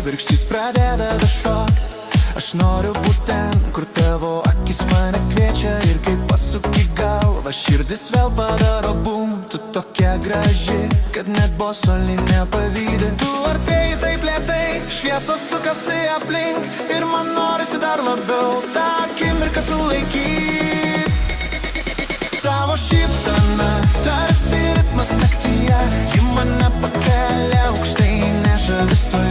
kibirkštys pradeda šok. Aš noriu būt ten, kur tavo akis mane kviečia. Ir kai pasuki galvą, širdis vėl padaro bum. Tu tokia graži, kad net bosolį nepavydi. Tu artėji taip lėtai, šviesos sukasi aplink. Ir man norisi dar labiau tą akimirką sulaikyt. Tavo šypsena tarsi ritmas naktyje, ji mane pakelia aukštai, neša vis tolyn.